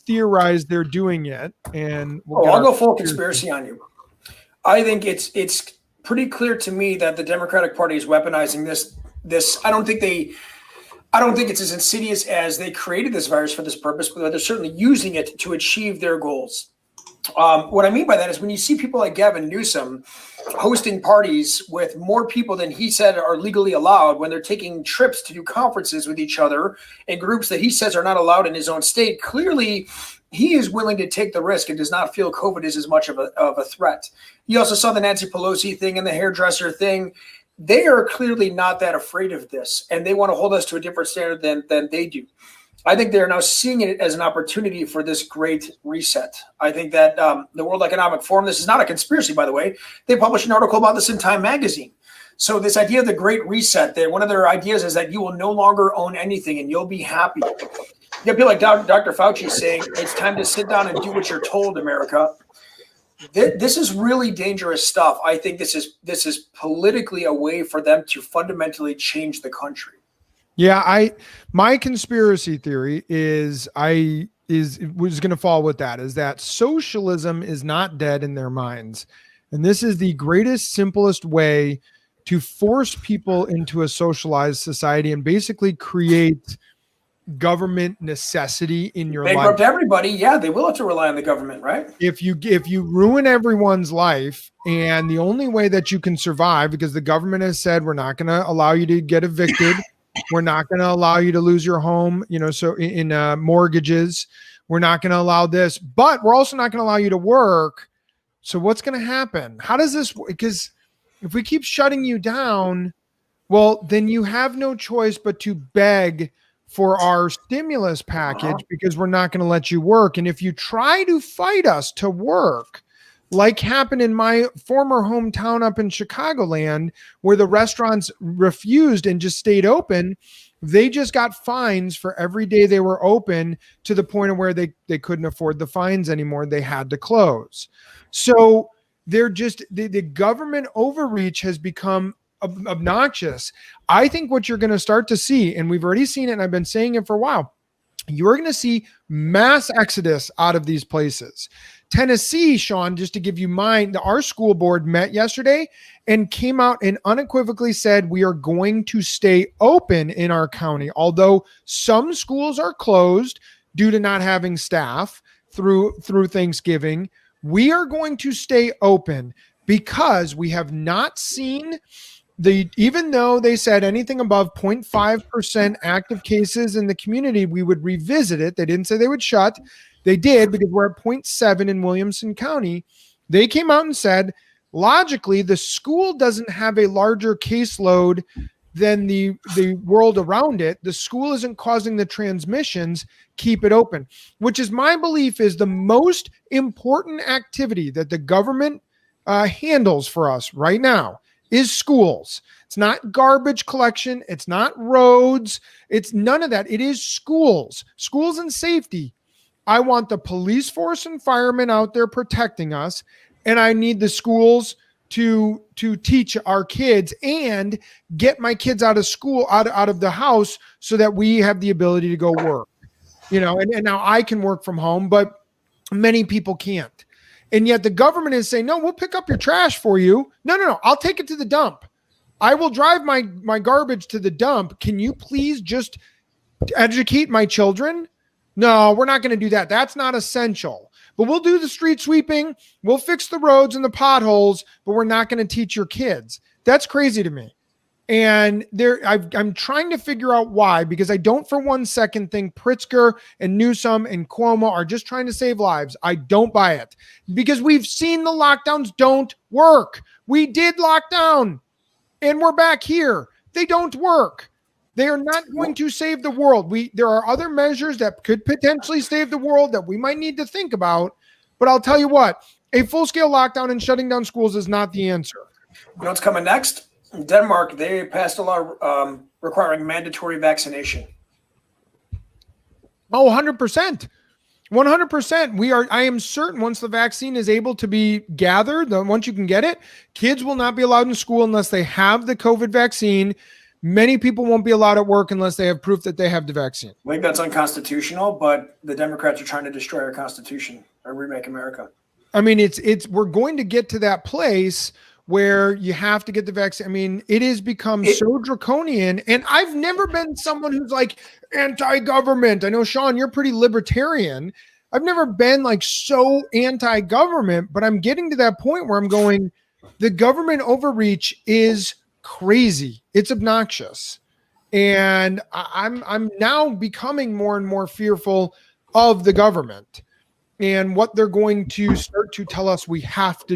theorize they're doing it, and I'll go full conspiracy on you. I think it's pretty clear to me that the Democratic Party is weaponizing this. I don't think it's as insidious as they created this virus for this purpose, but they're certainly using it to achieve their goals. What I mean by that is when you see people like Gavin Newsom hosting parties with more people than he said are legally allowed, when they're taking trips to do conferences with each other in groups that he says are not allowed in his own state, clearly he is willing to take the risk and does not feel COVID is as much of a threat. You also saw the Nancy Pelosi thing and the hairdresser thing. They are clearly not that afraid of this, and they want to hold us to a different standard than they do. I think they're now seeing it as an opportunity for this great reset. I think that the World Economic Forum, this is not a conspiracy, by the way, they published an article about this in Time magazine. So this idea of the great reset, one of their ideas is that you will no longer own anything and you'll be happy. You have people like Dr. Fauci saying it's time to sit down and do what you're told, America. This is really dangerous stuff. I think this is politically a way for them to fundamentally change the country. Yeah, my conspiracy theory was going to fall with that, is that socialism is not dead in their minds. And this is the greatest, simplest way to force people into a socialized society and basically create government necessity in your life. Bankrupt everybody. Yeah, they will have to rely on the government, right? If you ruin everyone's life, and the only way that you can survive, because the government has said we're not going to allow you to get evicted, we're not going to allow you to lose your home, so in mortgages, we're not going to allow this, but we're also not going to allow you to work. So what's going to happen? How does this, because if we keep shutting you down, well, then you have no choice but to beg for our stimulus package because we're not going to let you work. And if you try to fight us to work, like happened in my former hometown up in Chicagoland, where the restaurants refused and just stayed open, they just got fines for every day they were open, to the point of where they couldn't afford the fines anymore. They had to close. So they're just, the government overreach has become obnoxious. I think what you're going to start to see, and we've already seen it, and I've been saying it for a while, you're going to see mass exodus out of these places. Tennessee, Sean, just to give you our school board met yesterday and came out and unequivocally said we are going to stay open in our county. Although some schools are closed due to not having staff through Thanksgiving, we are going to stay open because we have not seen even though they said anything above 0.5% active cases in the community, we would revisit it. They didn't say they would shut. They did, because we're at 0.7 in Williamson County. They came out and said, logically, the school doesn't have a larger caseload than the world around it. The school isn't causing the transmissions. Keep it open, which is my belief is the most important activity that the government handles for us right now is schools. It's not garbage collection. It's not roads. It's none of that. It is schools and safety. I want the police force and firemen out there protecting us, and I need the schools to teach our kids and get my kids out of school, out of the house, so that we have the ability to go work. And now I can work from home, but many people can't. And yet the government is saying, no, we'll pick up your trash for you. No, I'll take it to the dump. I will drive my garbage to the dump. Can you please just educate my children? No, we're not going to do that. That's not essential. But we'll do the street sweeping. We'll fix the roads and the potholes, but we're not going to teach your kids. That's crazy to me. And I'm trying to figure out why, because I don't for one second think Pritzker and Newsom and Cuomo are just trying to save lives. I don't buy it, because we've seen the lockdowns don't work. We did lockdown and we're back here. They don't work. They are not going to save the world. There are other measures that could potentially save the world that we might need to think about. But I'll tell you what, a full-scale lockdown and shutting down schools is not the answer. You know what's coming next? In Denmark, they passed a law requiring mandatory vaccination. Oh, 100%. 100%. I am certain once the vaccine is able to be gathered, once you can get it, kids will not be allowed in school unless they have the COVID vaccine. Many people won't be allowed at work unless they have proof that they have the vaccine. I think that's unconstitutional, but the Democrats are trying to destroy our Constitution or remake America. I mean, we're going to get to that place where you have to get the vaccine. I mean, it has become so draconian, and I've never been someone who's like anti-government. I know, Sean, you're pretty libertarian. I've never been like so anti-government, but I'm getting to that point where I'm going, the government overreach is crazy. It's obnoxious. And I'm now becoming more and more fearful of the government and what they're going to start to tell us we have to do.